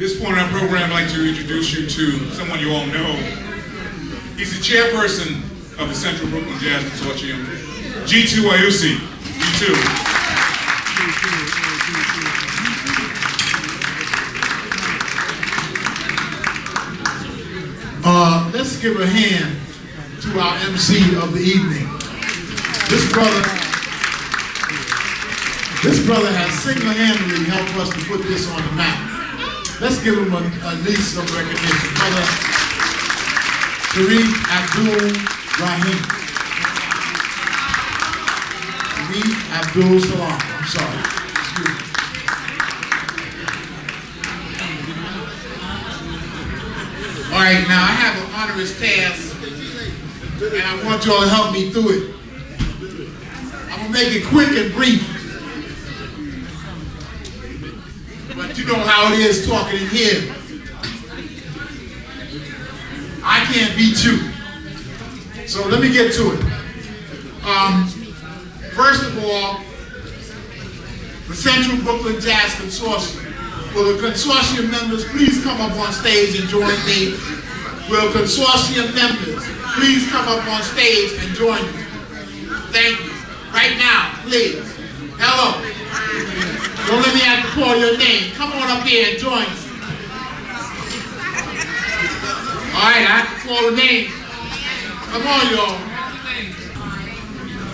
At this point in our program, I'd like to introduce you to someone you all know. He's the chairperson of the Central Brooklyn Jazz Consortium, G.B.T.V, WEUSI, G.2. Let's give a hand to our MC of the evening. This brother has single-handedly helped us to put this on the map. Let's give him at least some recognition. Brother R.I.P. Abdul-Rahim. R.I.P. Abdul-Salam. I'm sorry. Excuse me. All right, now I have an onerous task, and I want you all to help me through it. I'm gonna make it quick and brief. But you know how it is talking in here. I can't beat you. So let me get to it. First of all, the Central Brooklyn Jazz Consortium. Will the consortium members please come up on stage and join me? Will consortium members please come up on stage and join me? Thank you. Right now, please. Hello. Don't let me have to call your name. Come on up here and join me. All right, I have to call the name. Come on, y'all.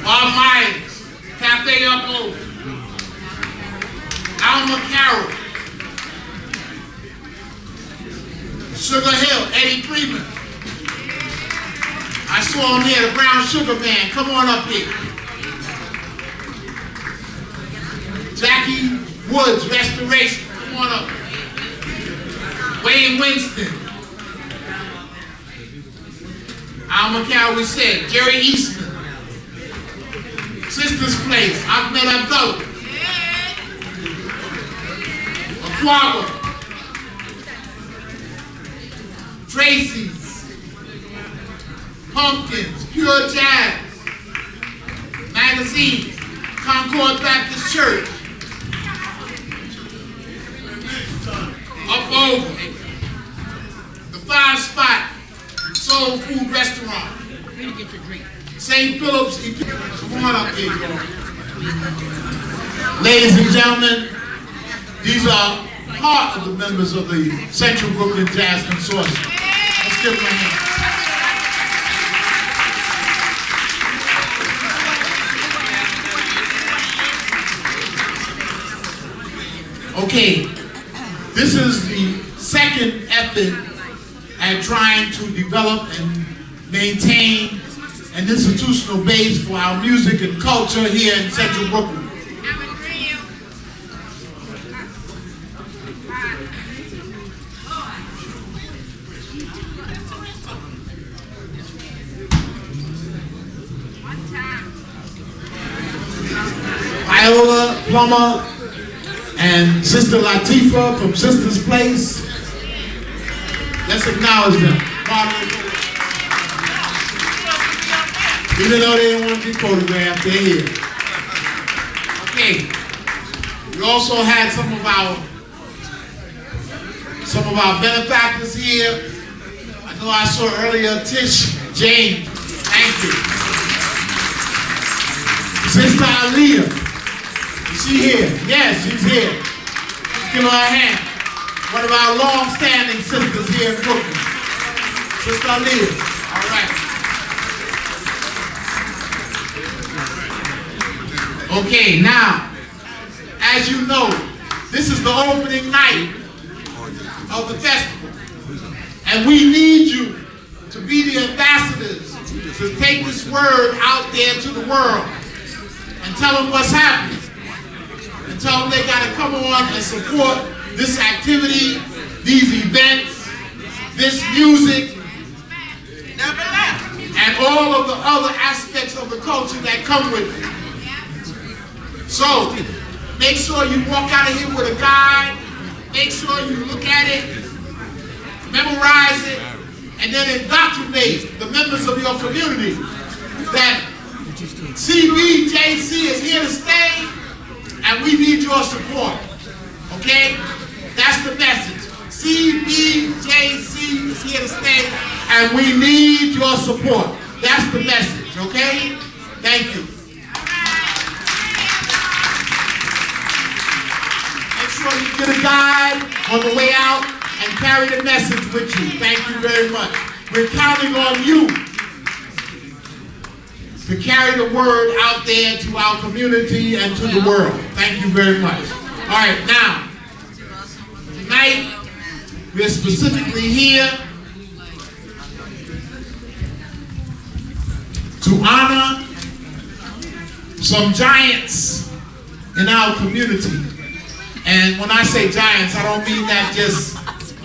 Bob Myers, Cafe Up Over. Alma Carroll. Sugar Hill, Eddie Freeman. I saw him here, the Brown Sugar Man. Come on up here. Jackie Woods, Restoration. Come on up. Wayne Winston. Alma Carroll, we said. Jerry Eastman. Sister's Place, Ahmed Abdullah. Aquaba. Tracy's, Pumpkins, Pure Jazz, Magazine, Concord Baptist Church, Up Over, The Five Spot, Soul Food Restaurant, St. Philip's, come on up here, y'all. Ladies and gentlemen, these are part of the members of the Central Brooklyn Jazz Consortium. Let's give them a hand. Okay, this is the second effort at trying to develop and maintain an institutional base for our music and culture here in Central Brooklyn. Viola Plummer and Sister Latifah from Sister's Place. Let's acknowledge them. Even though they didn't want to be photographed, they're here. Okay. We also had some of our benefactors here. I know I saw earlier Tish James. Thank you. Sister Aaliyah. Is she here? Yes, she's here. Let's give her a hand. One of our long-standing sisters here in Brooklyn. Sister Aaliyah. All right. Okay, now, as you know, this is the opening night of the festival. And we need you to be the ambassadors to take this word out there to the world and tell them what's happening. And tell them they got to come on and support this activity, these events, this music, and all of the other aspects of the culture that come with it. So, make sure you walk out of here with a guide, make sure you look at it, memorize it, and then indoctrinate the members of your community that CBJC is here to stay, and we need your support. Okay? That's the message. CBJC is here to stay, and we need your support. That's the message, okay? Thank you. Make sure you get a guide on the way out and carry the message with you. Thank you very much. We're counting on you to carry the word out there to our community and to the world. Thank you very much. All right, now, tonight, we're specifically here to honor some giants in our community. And when I say giants, I don't mean that just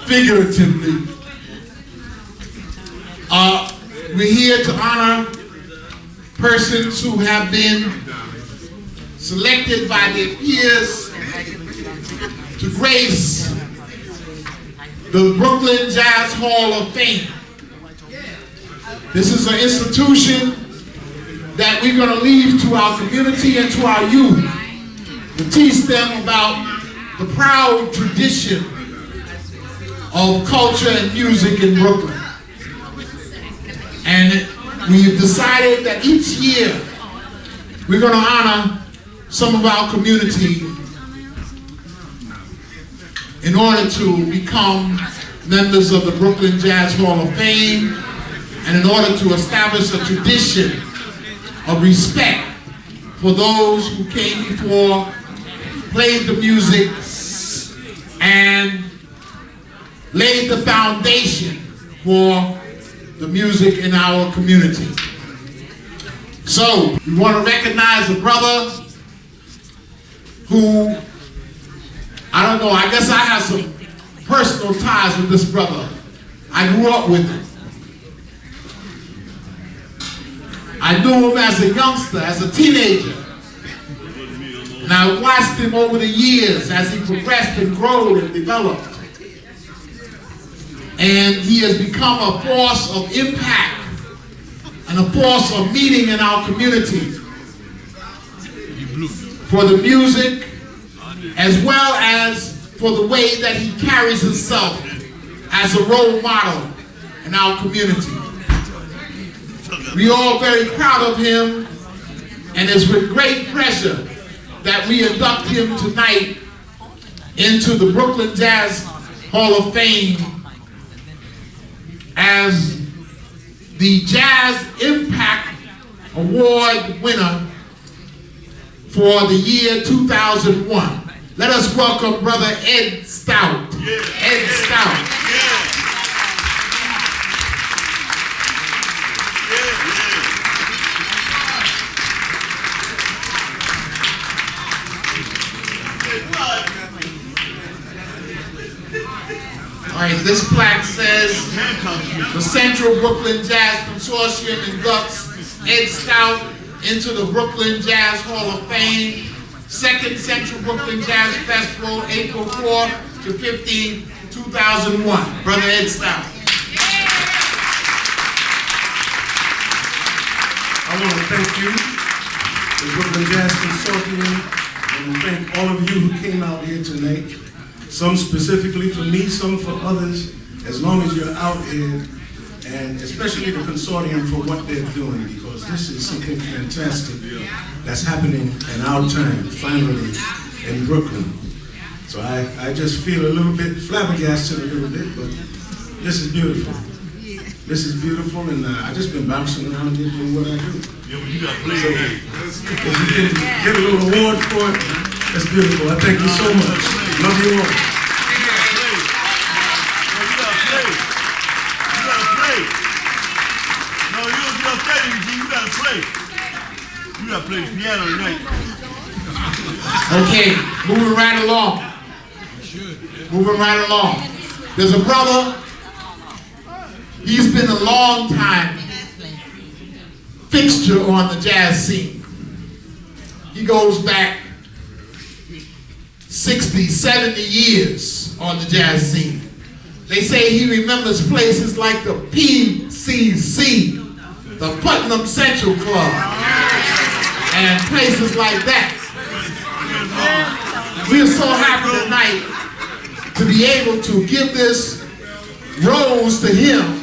figuratively. We're here to honor persons who have been selected by their peers to grace the Brooklyn Jazz Hall of Fame. This is an institution that we're going to leave to our community and to our youth to teach them about the proud tradition of culture and music in Brooklyn. And we've decided that each year we're going to honor some of our community in order to become members of the Brooklyn Jazz Hall of Fame, and in order to establish a tradition of respect for those who came before, played the music, and laid the foundation for the music in our community. So, we want to recognize a brother who, I don't know, I guess I have some personal ties with this brother. I grew up with him. I knew him as a youngster, as a teenager. And I watched him over the years as he progressed and grew and developed. And he has become a force of impact and a force of meaning in our community for the music, as well as for the way that he carries himself as a role model in our community. We are all very proud of him, and it's with great pleasure that we induct him tonight into the Brooklyn Jazz Hall of Fame as the Jazz Impact Award winner for the year 2001. Let us welcome Brother Ed Stout. Ed Stout. All right, this plaque says the Central Brooklyn Jazz Consortium inducts Ed Stout into the Brooklyn Jazz Hall of Fame. Second Central Brooklyn Jazz Festival, April 4 to 15, 2001. Brother Ed Stout. I want to thank you, the Brooklyn Jazz Consortium, and thank all of you who came out here tonight. Some specifically for me, some for others, as long as you're out here, and especially the consortium for what they're doing, because this is something fantastic that's happening in our time, finally, in Brooklyn. So I just feel a little bit flabbergasted a little bit, but this is beautiful. This is beautiful, and I just been bouncing around here doing what I do. Yeah, but you got to play So, it. if you can get a little award for it, that's beautiful. I thank you so much. Love you all. You gotta play the piano tonight. Okay, moving right along. Moving right along. There's a brother, he's been a long time fixture on the jazz scene. He goes back 60, 70 years on the jazz scene. They say he remembers places like the PCC, the Putnam Central Club, and places like that. We are so happy tonight to be able to give this rose to him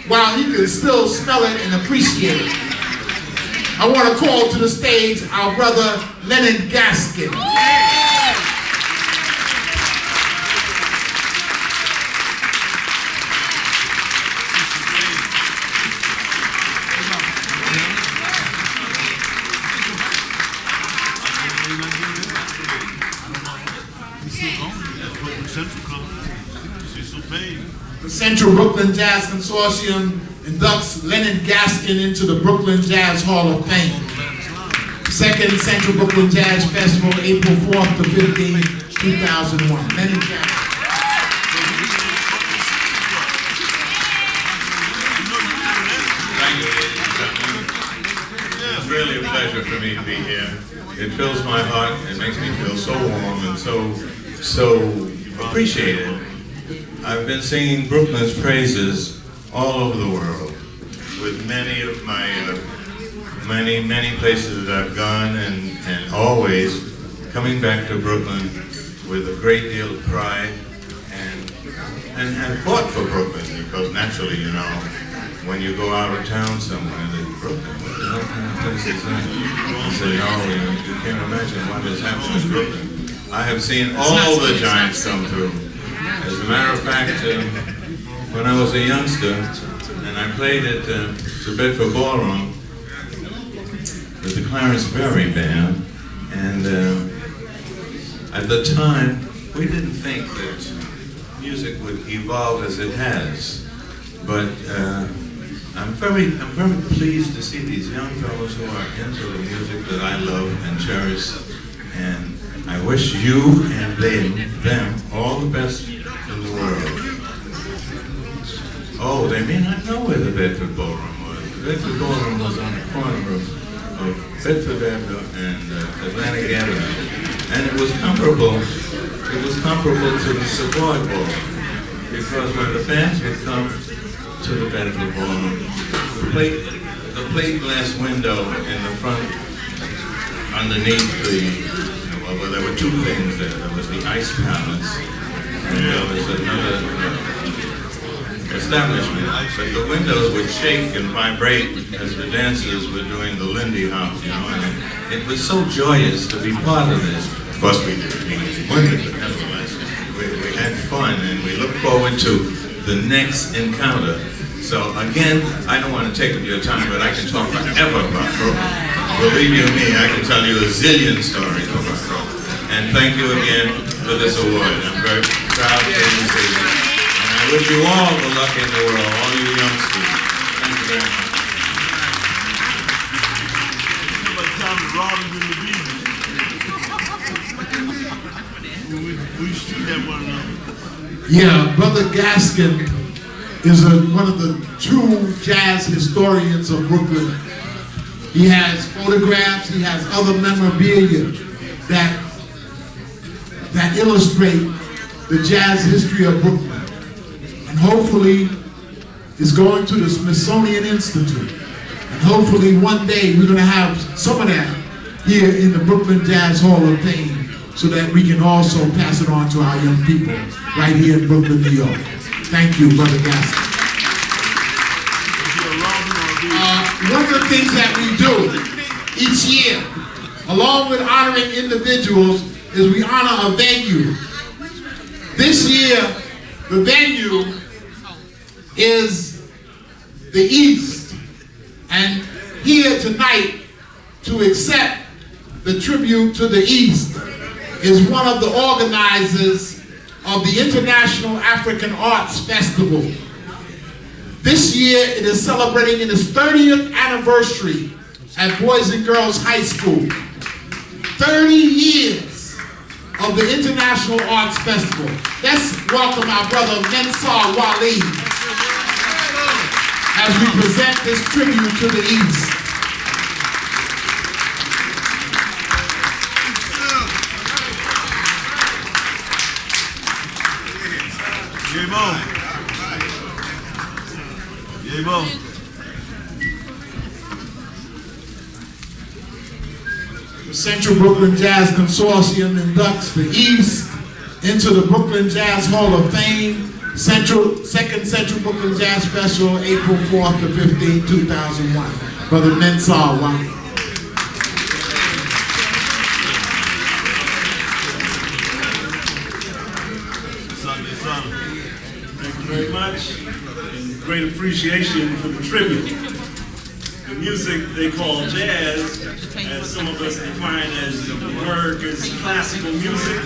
while he can still smell it and appreciate it. I want to call to the stage our brother Lennon Gaskin. The Central Brooklyn Jazz Consortium inducts Lennon Gaskin into the Brooklyn Jazz Hall of Fame. Second Central Brooklyn Jazz Festival, April 4th to 15th, 2001. Lennon Gaskin. Thank you, ladies and gentlemen. It's really a pleasure for me to be here. It fills my heart. It makes me feel so warm and so appreciated. I've been singing Brooklyn's praises all over the world with many of my many places that I've gone, and always coming back to Brooklyn with a great deal of pride and fought for Brooklyn, because naturally, you know, when you go out of town somewhere, that Brooklyn, what the hell kind of place is that? I say, no, you can't imagine what has happened in Brooklyn. I have seen all the giants come through. As a matter of fact, when I was a youngster, and I played at the Bedford Ballroom with the Clarence Berry Band, and at the time, we didn't think that music would evolve as it has. But I'm very pleased to see these young fellows who are into the music that I love and cherish, and I wish you and them all the best in the world. Oh, they may not know where the Bedford Ballroom was. The Bedford Ballroom was on the corner of Bedford Avenue and Atlantic Avenue, and it was comparable to the Savoy Ballroom, because when the fans would come to the Bedford Ballroom, the plate glass window in the front, underneath well, there were two things there. There was the Ice Palace, and there was another establishment. But the windows would shake and vibrate as the dancers were doing the Lindy Hop, you know, and it was so joyous to be part of this. Of course, we wondered, but nevertheless, we had fun, and we look forward to the next encounter. So again, I don't want to take up your time, but I can talk forever about Brooklyn. Believe you me, I can tell you a zillion stories about Brooklyn. And thank you again for this award. I'm very proud to receive it. And I wish you all the luck in the world, all you youngsters. Thank you very much. We still have one another. Yeah, Brother Gaskin is one of the true jazz historians of Brooklyn. He has photographs, he has other memorabilia that illustrate the jazz history of Brooklyn. And hopefully is going to the Smithsonian Institute. And hopefully one day we're going to have some of that here in the Brooklyn Jazz Hall of Fame, so that we can also pass it on to our young people right here in Brooklyn, New York. Thank you, Brother Gaskin. One of the things that we do each year, along with honoring individuals, is we honor a venue. This year, the venue is the East. And here tonight, to accept the tribute to the East, is one of the organizers of the International African Arts Festival. This year, it is celebrating its 30th anniversary at Boys and Girls High School. 30 years of the International Arts Festival. Let's welcome our brother Mensar Wali as we present this tribute to the East. The Central Brooklyn Jazz Consortium inducts the East into the Brooklyn Jazz Hall of Fame, Second Central Brooklyn Jazz Festival, April 4th to 15th, 2001. Brother Mensah Wani. Thank you very much. And great appreciation for the tribute. The music they call jazz, as some of us define as America's classical music,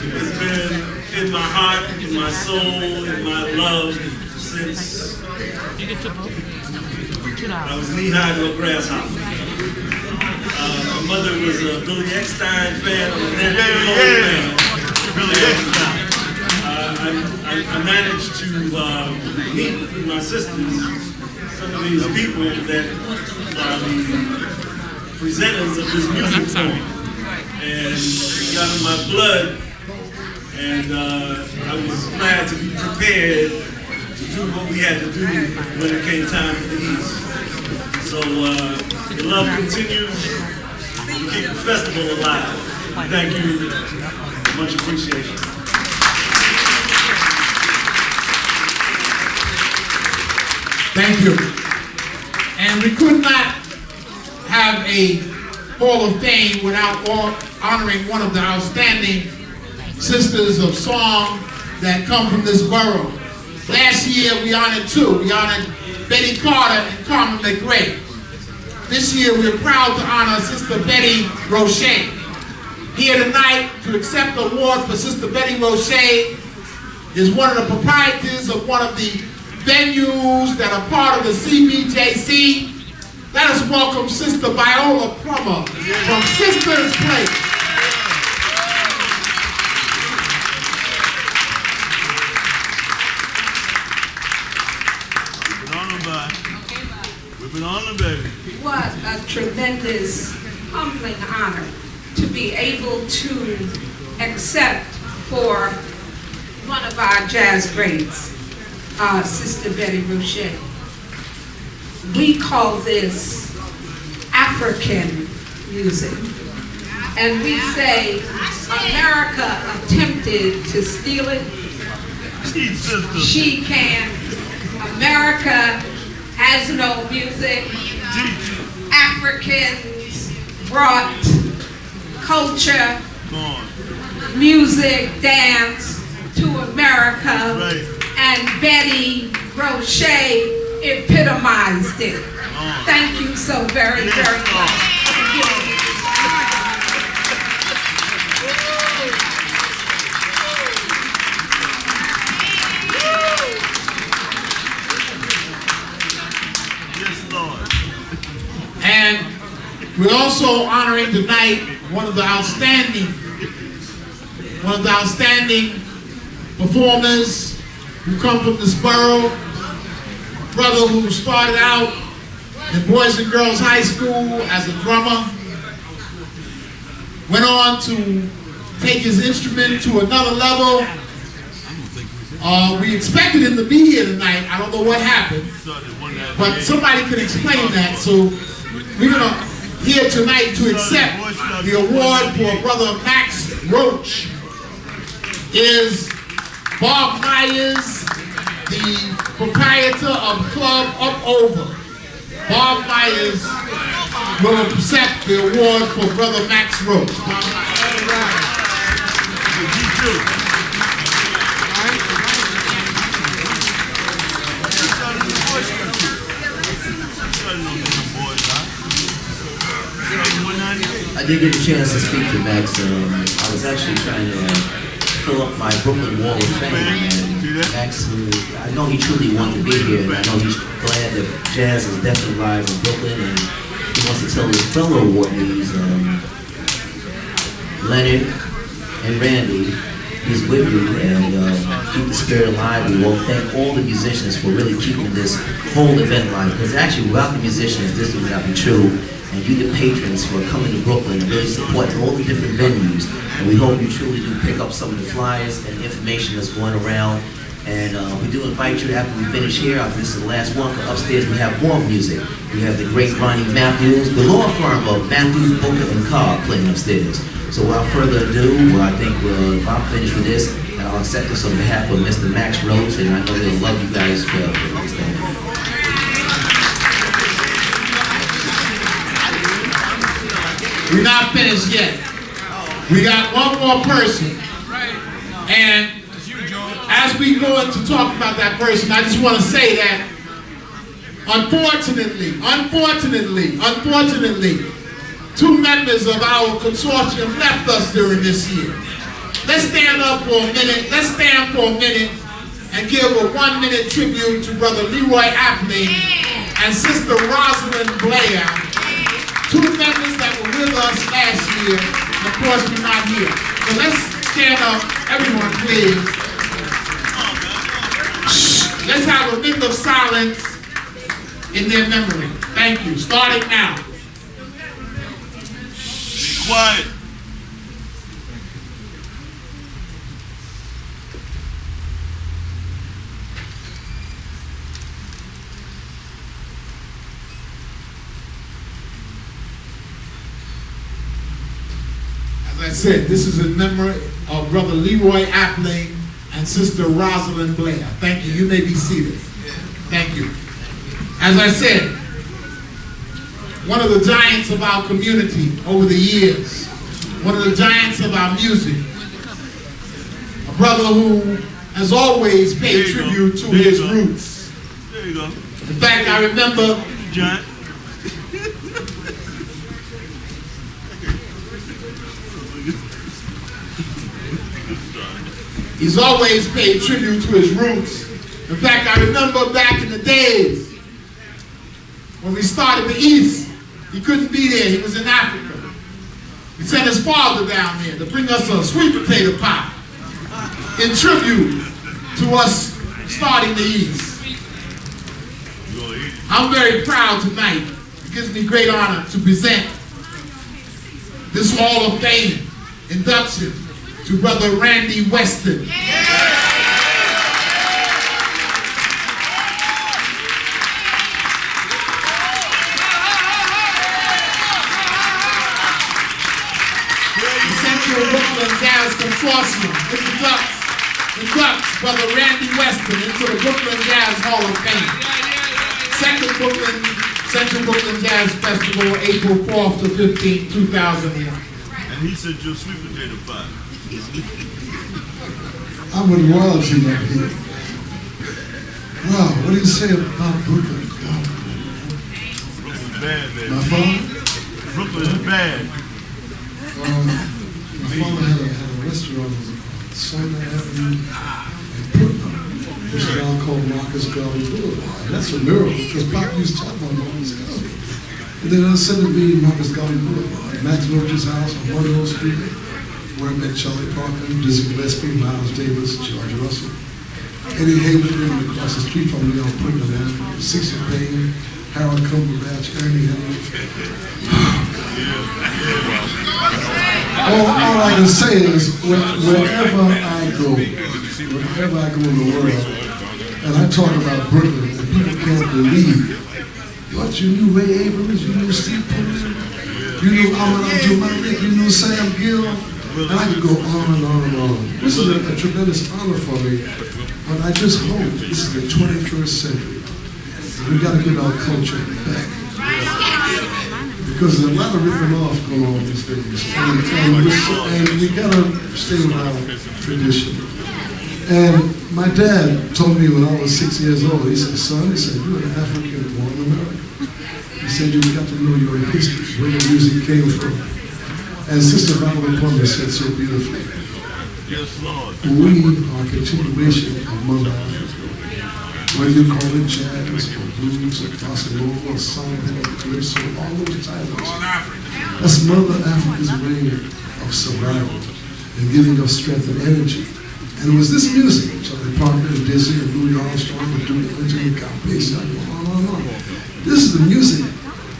has been in my heart, in my soul, in my love since I was knee-high to a grasshopper. My mother was a Billy Eckstine fan, I'm a Nat King Cole fan. Billy Eckstine. I managed to meet with my sisters some of these people that are the presenters of this music form. And it got in my blood, and I was glad to be prepared to do what we had to do when it came time for the East. So the love continues, we keep the festival alive. Thank you, much appreciation. Thank you. And we could not have a Hall of Fame without honoring one of the outstanding sisters of song that come from this borough. Last year we honored two. We honored Betty Carter and Carmen McRae. This year we're proud to honor Sister Betty Roche. Here tonight to accept the award for Sister Betty Roche is one of the proprietors of one of the venues that are part of the CBJC. Let us welcome Sister Viola Plummer from Sisters Place. We've been on the baby. What a tremendous, humbling honor to be able to accept for one of our jazz greats, Sister Betty Roche. We call this African music. And we say America attempted to steal it. She can. America has no music. Africans brought culture, music, dance to America. Right. And Betty Roche epitomized it. Thank you so very, very much. And we're also honoring tonight one of the outstanding performers who come from this borough. Brother who started out in Boys and Girls High School as a drummer, went on to take his instrument to another level. We expected him to be here tonight. I don't know what happened, but somebody can explain that. So we're gonna here tonight to accept the award for Brother Max Roach is Bob Myers, the proprietor of Club Up Over. Bob Myers will accept the award for Brother Max Roach. I did get a chance to speak to Max. I was actually trying to fill up my Brooklyn Wall of Fame, and Max, I know he truly wanted to be here, and I know he's glad that jazz is definitely live in Brooklyn, and he wants to tell his fellow awardees, Leonard and Randy, he's with you, and keep the spirit alive. We want to thank all the musicians for really keeping this whole event alive, because actually without the musicians, this would not be true. And you, the patrons, who are coming to Brooklyn and really supporting all the different venues. And we hope you truly do pick up some of the flyers and information that's going around. And we do invite you after we finish here. This is the last one. Upstairs we have more music. We have the great Ronnie Matthews, the law firm of Matthews, Booker, and Cobb playing upstairs. So without further ado, I think if I'm finished with this, I'll accept this on behalf of Mr. Max Rhodes, and I know he'll love you guys for this thing. We're not finished yet. We got one more person. And as we go into talk about that person, I just want to say that unfortunately, 2 members of our consortium left us during this year. Let's stand up for a minute. Let's stand for a minute and give a 1-minute tribute to Brother Leroy Appling and Sister Rosalind Blair, 2 members that were with us last year. Of course, we're not here. So let's stand up, everyone, please. Let's have a minute of silence in their memory. Thank you. Starting now. Be quiet. As I said, this is in memory of Brother Leroy Appling and Sister Rosalind Blair. Thank you. You may be seated. Thank you. As I said, one of the giants of our community over the years, one of the giants of our music, a brother who has always paid tribute to his roots. There you go. In fact, I remember Giant. he's always paid tribute to his roots. In fact, I remember back in the days when we started the East, he couldn't be there, he was in Africa. He sent his father down there to bring us a sweet potato pie in tribute to us starting the East. I'm very proud tonight. It gives me great honor to present this Hall of Fame induction to Brother Randy Weston. The Central Brooklyn Jazz Consortium inducts Brother Randy Weston into the Brooklyn Jazz Hall of Fame. Central Brooklyn Jazz Festival, April 4th to 15th, 2001. And he said your sweet potato pie. I'm with royalty up here. Wow, what do you say about Brooklyn? Brooklyn's bad, man. My father? Brooklyn is bad. My father had a restaurant on Sunday Avenue in Brooklyn, which is now called Marcus Garvey Boulevard. That's a miracle, because Pop used to talk about Marcus Garvey. And then it was said to be Marcus Garvey Boulevard. Max Roach's house on Waterloo Street, where I met Charlie Parker, Dizzy Gillespie, Miles Davis, George Russell. Eddie Hayward living across the street from me on Brooklyn Avenue, Cecil Payne, Harold Cumberbatch, Ernie Henry. All I can say is, wherever I go in the world, and I talk about Brooklyn, and people can't believe what you knew Ray Abrams, you knew Steve Pullman, you knew Ahmed Al-Jumani, you knew Sam Gill, and I could go on and on and on. This is a tremendous honor for me, but I just hope this is the 21st century. We've got to get our culture back. Because there's a lot of ripping off going on these days. And we got to stay with our tradition. And my dad told me when I was 6 years old, he said, son, you're an African born in America. He said, you've got to know your history, where your music came from. And Sister Valerie Plummer said so beautifully. Yes, Lord. We are a continuation of Mother Africa. Whether you call it jazz, or blues, or gospel, or song, or calypso, all those titles. That's Mother Africa's way of survival and giving us strength and energy. And it was this music, Charlie Parker and Dizzy and Louis Armstrong and Duke Ellington and Count Basie, on and on. This is the music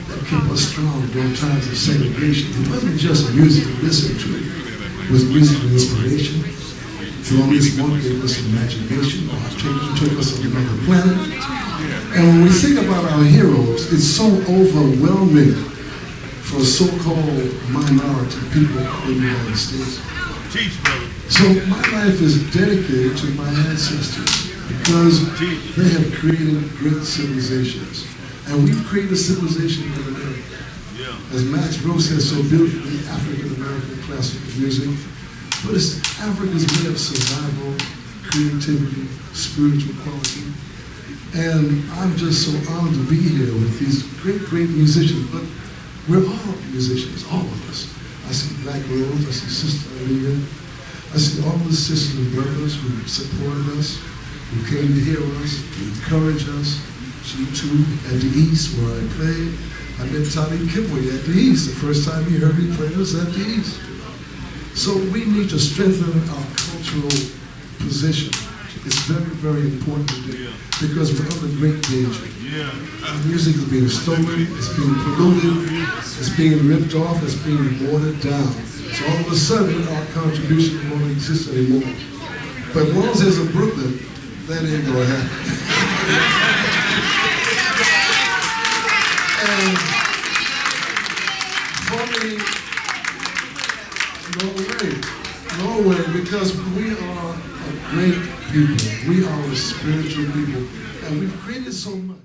that kept us strong during times of segregation. It wasn't just music to listen to. It was music of inspiration, Columbus One gave us imagination. Took us to another planet. And when we think about our heroes, it's so overwhelming for so-called minority people in the United States. Teach, brother. So my life is dedicated to my ancestors because they have created great civilizations. And we've created a civilization in America. Yeah. As Max Rose says so beautifully, African-American classical music. But it's Africa's way of survival, creativity, spiritual quality. And I'm just so honored to be here with these great, great musicians. But we're all musicians, all of us. I see Black Rose, I see Sister Aliyah, I see all the sisters and brothers who supported us, who came to hear us, who encouraged us. G.B.T.V at the East, where I played. I met Tommy Kipway at the East. The first time he heard me play was at the East. So we need to strengthen our cultural position. It's very, very important today because we're under great danger. Yeah. Our music is being stolen, it's being polluted, it's being ripped off, it's being watered down. So all of a sudden, our contribution won't exist anymore. But as long as there's a Brooklyn, that ain't gonna happen. And for me, no way, because we are a great people. We are a spiritual people, and we've created so much.